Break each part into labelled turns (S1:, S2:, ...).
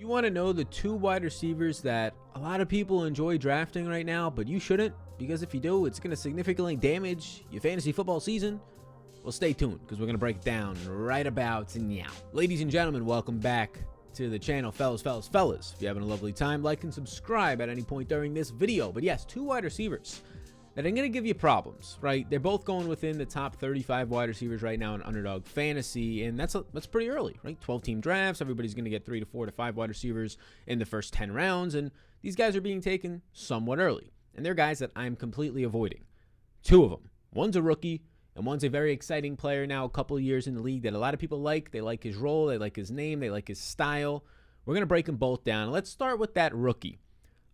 S1: You want to know the two wide receivers that a lot of people enjoy drafting right now, but you shouldn't, because if you do, it's going to significantly damage your fantasy football season? Well, stay tuned, because we're going to break it down right about now. Ladies and gentlemen, welcome back to the channel, fellas. If you're having a lovely time, like and subscribe at any point during this video. But yes, two wide receivers that are going to give you problems, right? They're both going within the top 35 wide receivers right now in Underdog Fantasy, and that's pretty early, right? 12-team drafts. Everybody's going to get 3 to 4 to 5 wide receivers in the first 10 rounds, and these guys are being taken somewhat early. And they're guys that I'm completely avoiding. Two of them. One's a rookie, and one's a very exciting player now, a couple of years in the league that a lot of people like. They like his role, they like his name, they like his style. We're going to break them both down. Let's start with that rookie.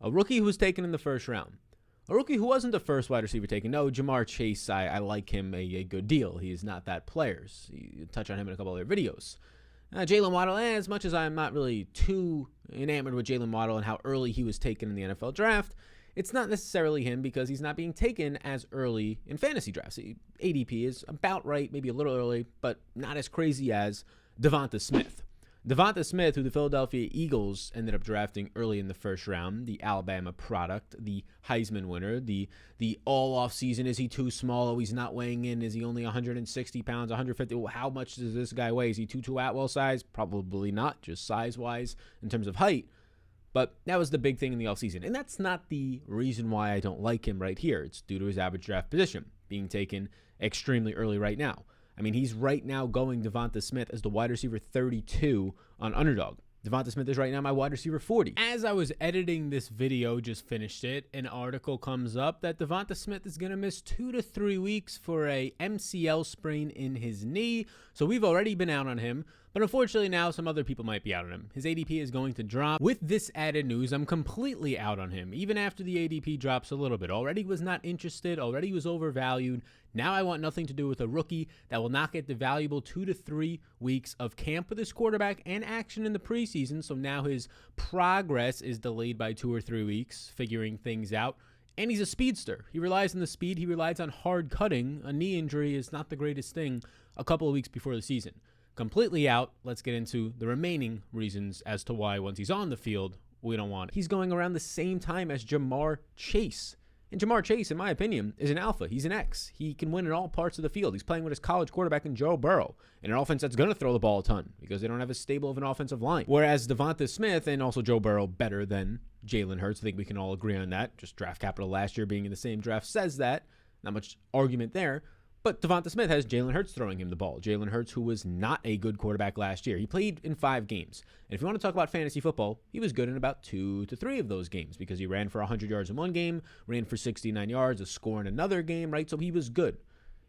S1: A rookie who was taken in the first round. A rookie who wasn't the first wide receiver taken. No, Jamar Chase, I like him a good deal. He is not that player. You touch on him in a couple other videos. Jaylen Waddle, as much as I'm not really too enamored with Jaylen Waddle and how early he was taken in the NFL draft, it's not necessarily him because he's not being taken as early in fantasy drafts. ADP is about right, maybe a little early, but not as crazy as Devonta Smith. Devonta Smith, who the Philadelphia Eagles ended up drafting early in the first round, the Alabama product, the Heisman winner, the all offseason, is he too small? Oh, he's not weighing in. Is he only 160 pounds, 150? Well, how much does this guy weigh? Is he 2'2" Atwell size? Probably not, just size-wise in terms of height. But that was the big thing in the offseason. And that's not the reason why I don't like him right here. It's due to his average draft position being taken extremely early right now. I mean, he's right now going Devonta Smith as the wide receiver 32 on Underdog. Devonta Smith is right now my wide receiver 40. As I was editing this video, just finished it, an article comes up that Devonta Smith is going to miss 2 to 3 weeks for a MCL sprain in his knee. So we've already been out on him. But unfortunately now some other people might be out on him. His ADP is going to drop. With this added news, I'm completely out on him, even after the ADP drops a little bit. Already was not interested, already was overvalued. Now I want nothing to do with a rookie that will not get the valuable 2 to 3 weeks of camp with his quarterback and action in the preseason. So now his progress is delayed by 2 or 3 weeks, figuring things out. And he's a speedster. He relies on the speed. He relies on hard cutting. A knee injury is not the greatest thing a couple of weeks before the season. Completely out. Let's get into the remaining reasons as to why once he's on the field, we don't want it. He's going around the same time as Jamar Chase. And Jamar Chase, in my opinion, is an alpha. He's an X. He can win in all parts of the field. He's playing with his college quarterback in Joe Burrow, in an offense that's going to throw the ball a ton because they don't have as stable of an offensive line. Whereas Devonta Smith and also Joe Burrow better than Jalen Hurts. I think we can all agree on that. Just draft capital last year being in the same draft says that. Not much argument there. But Devonta Smith has Jalen Hurts throwing him the ball. Jalen Hurts, who was not a good quarterback last year. He played in 5 games. And if you want to talk about fantasy football, he was good in about 2 to 3 of those games because he ran for 100 yards in one game, ran for 69 yards, a score in another game, right? So he was good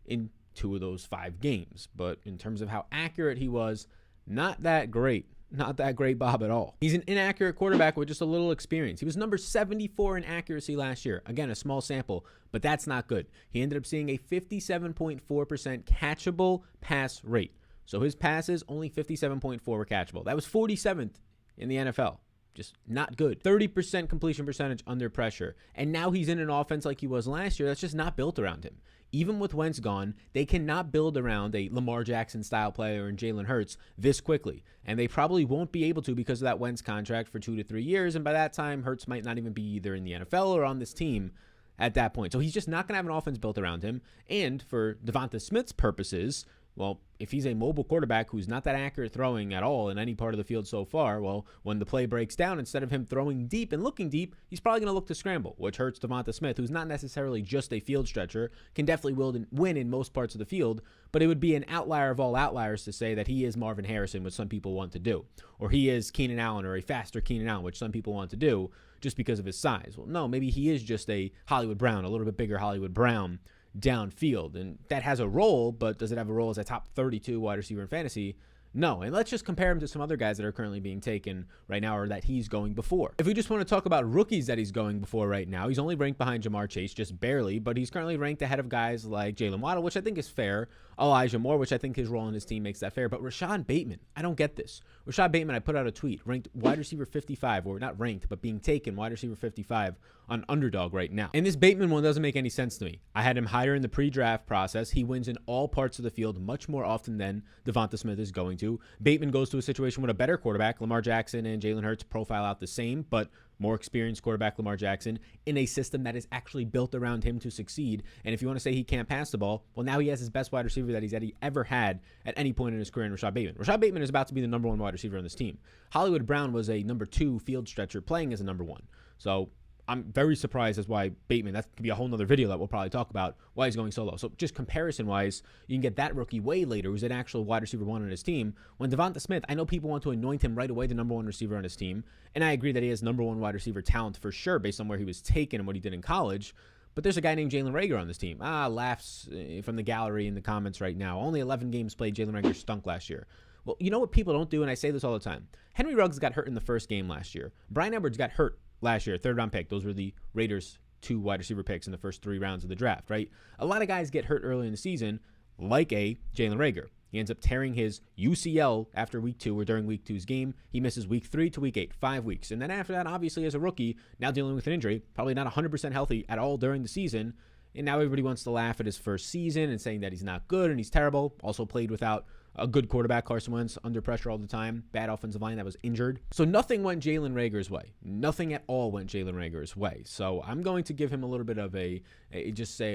S1: in 2 of those 5 games. But in terms of how accurate he was, not that great. Not that great, Bob, at all. He's an inaccurate quarterback with just a little experience. He was number 74 in accuracy last year. Again, a small sample, but that's not good. He ended up seeing a 57.4% catchable pass rate. So his passes, only 57.4 were catchable. That was 47th in the NFL. Just not good. 30% completion percentage under pressure. And now he's in an offense like he was last year that's just not built around him. Even with Wentz gone, they cannot build around a Lamar Jackson style player and Jalen Hurts this quickly. And they probably won't be able to because of that Wentz contract for 2 to 3 years. And by that time, Hurts might not even be either in the NFL or on this team at that point. So he's just not going to have an offense built around him. And for Devonta Smith's purposes, well, if he's a mobile quarterback who's not that accurate throwing at all in any part of the field so far, well, when the play breaks down, instead of him throwing deep and looking deep, he's probably going to look to scramble, which hurts Devonta Smith, who's not necessarily just a field stretcher, can definitely win in most parts of the field, but it would be an outlier of all outliers to say that he is Marvin Harrison, which some people want to do, or he is Keenan Allen or a faster Keenan Allen, which some people want to do just because of his size. Well, no, maybe he is just a Hollywood Brown, a little bit bigger Hollywood Brown, downfield, and that has a role, but does it have a role as a top 32 wide receiver in fantasy? No. And let's just compare him to some other guys that are currently being taken right now or that he's going before. If we just want to talk about rookies that he's going before right now, he's only ranked behind Jamar Chase, just barely, but he's currently ranked ahead of guys like Jaylen Waddle, which I think is fair. Elijah Moore, which I think his role in his team makes that fair. But Rashad Bateman, I don't get this. Rashad Bateman, I put out a tweet, ranked wide receiver 55, or not ranked, but being taken wide receiver 55 on Underdog right now. And this Bateman one doesn't make any sense to me. I had him higher in the pre-draft process. He wins in all parts of the field much more often than Devonta Smith is going to. to. Bateman goes to a situation with a better quarterback. Lamar Jackson and Jalen Hurts profile out the same, but more experienced quarterback Lamar Jackson in a system that is actually built around him to succeed. And if you want to say he can't pass the ball, well, now he has his best wide receiver that he's ever had at any point in his career in Rashad Bateman. Rashad Bateman is about to be the number 1 wide receiver on this team. Hollywood Brown was a number 2 field stretcher playing as a number 1. So I'm very surprised as why Bateman, that could be a whole nother video that we'll probably talk about, why he's going so low. So just comparison-wise, you can get that rookie way later, who's an actual wide receiver 1 on his team. When Devonta Smith, I know people want to anoint him right away the number 1 receiver on his team, and I agree that he has number 1 wide receiver talent for sure based on where he was taken and what he did in college. But there's a guy named Jalen Reagor on this team. Laughs from the gallery in the comments right now. Only 11 games played, Jalen Reagor stunk last year. Well, you know what people don't do, and I say this all the time. Henry Ruggs got hurt in the first game last year. Bryan Edwards got hurt last year, 3rd round pick. Those were the Raiders' 2 wide receiver picks in the first 3 rounds of the draft, right? A lot of guys get hurt early in the season, like a Jalen Reagor. He ends up tearing his UCL after week 2 or during week 2's game. He misses week 3 to week 8, 5 weeks. And then after that, obviously, as a rookie, now dealing with an injury, probably not 100% healthy at all during the season. And now everybody wants to laugh at his first season and saying that he's not good and he's terrible. Also played without a good quarterback, Carson Wentz, under pressure all the time. Bad offensive line that was injured. So nothing went Jalen Reagor's way. Nothing at all went Jalen Reagor's way. So I'm going to give him a little bit of a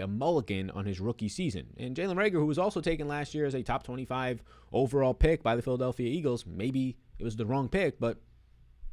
S1: mulligan on his rookie season. And Jalen Reagor, who was also taken last year as a top 25 overall pick by the Philadelphia Eagles, maybe it was the wrong pick, but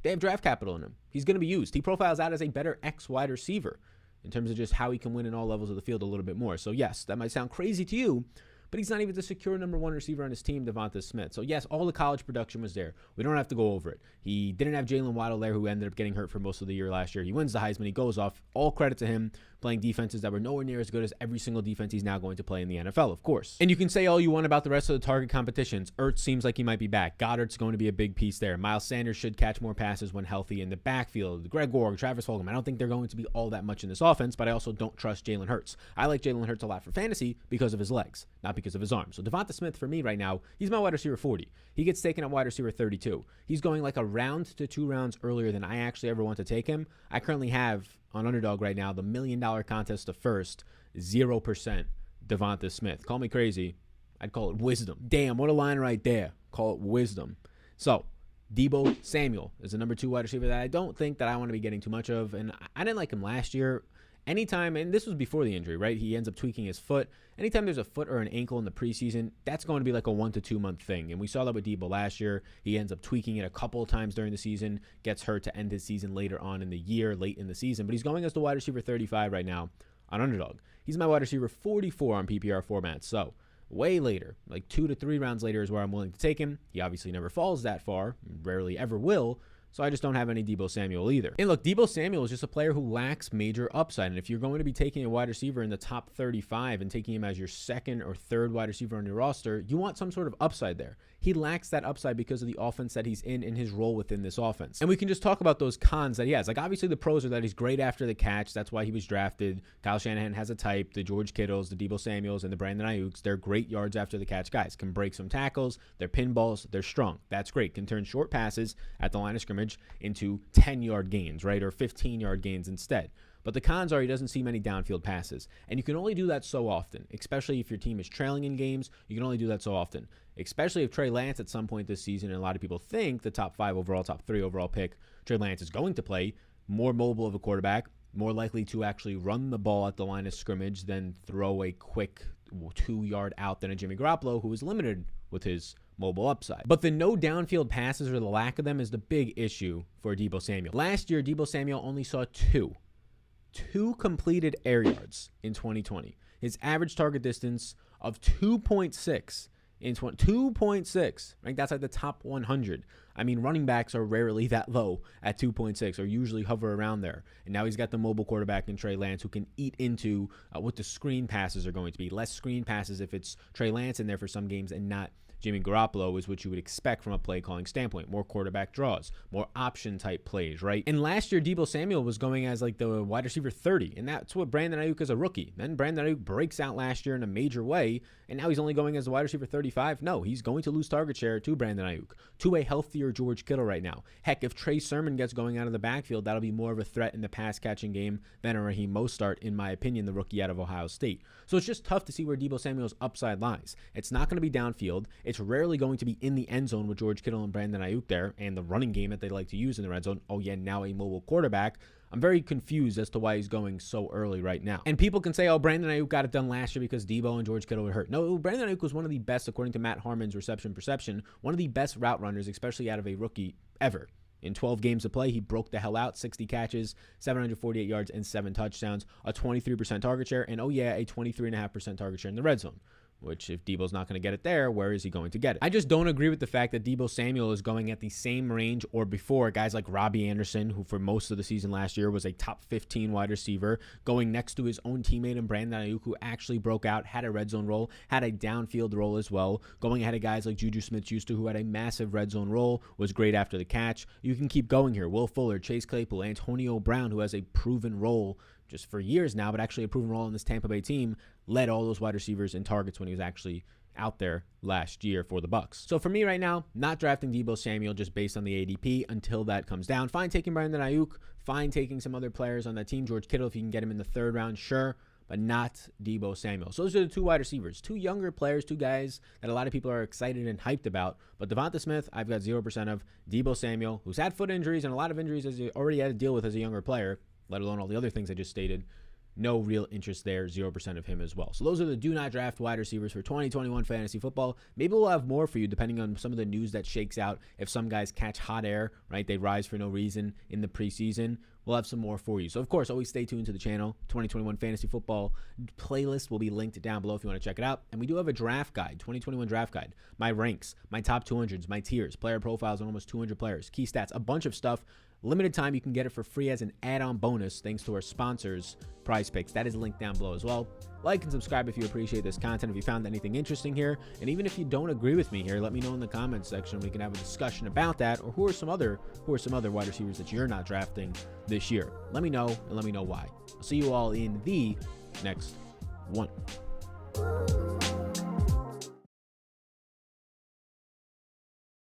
S1: they have draft capital in him. He's going to be used. He profiles out as a better X wide receiver in terms of just how he can win in all levels of the field a little bit more. So yes, that might sound crazy to you, but he's not even the secure number 1 receiver on his team, Devonta Smith. So yes, all the college production was there. We don't have to go over it. He didn't have Jaylen Waddle there, who ended up getting hurt for most of the year last year. He wins the Heisman. He goes off. All credit to him, playing defenses that were nowhere near as good as every single defense he's now going to play in the NFL, of course. And you can say all you want about the rest of the target competitions. Ertz seems like he might be back. Goddard's going to be a big piece there. Miles Sanders should catch more passes when healthy in the backfield. Greg Ward, Travis Fulgham. I don't think they're going to be all that much in this offense, but I also don't trust Jalen Hurts. I like Jalen Hurts a lot for fantasy because of his legs, not because of his arms. So Devonta Smith, for me right now, he's my wide receiver 40. He gets taken at wide receiver 32. He's going like a round to 2 rounds earlier than I actually ever want to take him. I currently have on Underdog right now the $1 million contest to first, 0% Devonta Smith. Call me crazy. I'd call it wisdom. Damn, what a line right there. Call it wisdom. So Deebo Samuel is the number 2 wide receiver that I don't think that I want to be getting too much of. And I didn't like him last year. Anytime, and this was before the injury, right? He ends up tweaking his foot. Anytime there's a foot or an ankle in the preseason, that's going to be like a 1 to 2 month thing. And we saw that with Deebo last year. He ends up tweaking it a couple of times during the season, gets hurt to end his season later on in the year, late in the season. But he's going as the wide receiver 35 right now on Underdog. He's my wide receiver 44 on PPR formats. So way later, like 2 to 3 rounds later is where I'm willing to take him. He obviously never falls that far, rarely ever will. So I just don't have any Deebo Samuel either. And look, Deebo Samuel is just a player who lacks major upside. And if you're going to be taking a wide receiver in the top 35 and taking him as your 2nd or 3rd wide receiver on your roster, you want some sort of upside there. He lacks that upside because of the offense that he's in his role within this offense. And we can just talk about those cons that he has. Like, obviously the pros are that he's great after the catch. That's why he was drafted. Kyle Shanahan has a type. The George Kittles, the Deebo Samuels, and the Brandon Ayuks, they're great yards after the catch guys. Can break some tackles. They're pinballs. They're strong. That's great. Can turn short passes at the line of scrimmage into 10-yard gains, right? Or 15-yard gains instead. But the cons are he doesn't see many downfield passes. And you can only do that so often, especially if your team is trailing in games. You can only do that so often, especially if Trey Lance at some point this season, and a lot of people think the top 5 overall, top 3 overall pick, Trey Lance is going to play more mobile of a quarterback, more likely to actually run the ball at the line of scrimmage than throw a quick 2-yard out than a Jimmy Garoppolo, who is limited with his mobile upside. But the no downfield passes or the lack of them is the big issue for Deebo Samuel. Last year, Deebo Samuel only saw two completed air yards in 2020. His average target distance of 2.6 in 2.6. Right? That's like the top 100. I mean, running backs are rarely that low at 2.6 or usually hover around there. And now he's got the mobile quarterback in Trey Lance who can eat into what the screen passes are going to be. Less screen passes if it's Trey Lance in there for some games and not Jimmy Garoppolo is what you would expect from a play calling standpoint. More quarterback draws, more option type plays, right? And last year, Deebo Samuel was going as like the wide receiver 30, and that's what Brandon Ayuk is a rookie. Then Brandon Ayuk breaks out last year in a major way, and now he's only going as the wide receiver 35. No, he's going to lose target share to Brandon Ayuk, to a healthier George Kittle right now. Heck, if Trey Sermon gets going out of the backfield, that'll be more of a threat in the pass catching game than a Raheem Mostert, in my opinion, the rookie out of Ohio State. So it's just tough to see where Deebo Samuel's upside lies. It's not going to be downfield. It's rarely going to be in the end zone with George Kittle and Brandon Ayuk there, and the running game that they like to use in the red zone. Oh yeah, now a mobile quarterback. I'm very confused as to why he's going so early right now. And people can say, oh, Brandon Ayuk got it done last year because Deebo and George Kittle were hurt. No, Brandon Ayuk was one of the best, according to Matt Harmon's reception perception, one of the best route runners, especially out of a rookie ever. In 12 games of play, he broke the hell out, 60 catches, 748 yards, and 7 touchdowns, a 23% target share, and oh yeah, a 23.5% target share in the red zone. Which, if Deebo's not going to get it there, where is he going to get it? I just don't agree with the fact that Deebo Samuel is going at the same range or before guys like Robbie Anderson, who for most of the season last year was a top 15 wide receiver, going next to his own teammate in Brandon Ayuk, who actually broke out, had a red zone role, had a downfield role as well, going ahead of guys like Juju Smith-Schuster, who had a massive red zone role, was great after the catch. You can keep going here. Will Fuller, Chase Claypool, Antonio Brown, who has a proven role just for years now, but actually a proven role in this Tampa Bay team, led all those wide receivers in targets when he was actually out there last year for the Bucs. So for me right now, not drafting Deebo Samuel just based on the ADP until that comes down. Fine taking Brandon Ayuk, fine taking some other players on that team. George Kittle, if you can get him in the 3rd round, sure, but not Deebo Samuel. So those are the 2 wide receivers, 2 younger players, 2 guys that a lot of people are excited and hyped about. But Devonta Smith, I've got 0% of. Deebo Samuel, who's had foot injuries and a lot of injuries as he already had to deal with as a younger player, let alone all the other things I just stated. No real interest there, 0% of him as well. So those are the do not draft wide receivers for 2021 fantasy football. Maybe we'll have more for you depending on some of the news that shakes out. If some guys catch hot air, right, they rise for no reason in the preseason, we'll have some more for you. So, of course, always stay tuned to the channel. 2021 fantasy football playlist will be linked down below if you want to check it out. And we do have a draft guide, 2021 draft guide. My ranks, my top 200s, my tiers, player profiles on almost 200 players, key stats, a bunch of stuff. Limited time, you can get it for free as an add-on bonus thanks to our sponsors, Prize Picks. That is linked down below as well. Like and subscribe if you appreciate this content, if you found anything interesting here. And even if you don't agree with me here, let me know in the comments section. We can have a discussion about that, or who are some other wide receivers that you're not drafting this year. Let me know, and let me know why. I'll see you all in the next one.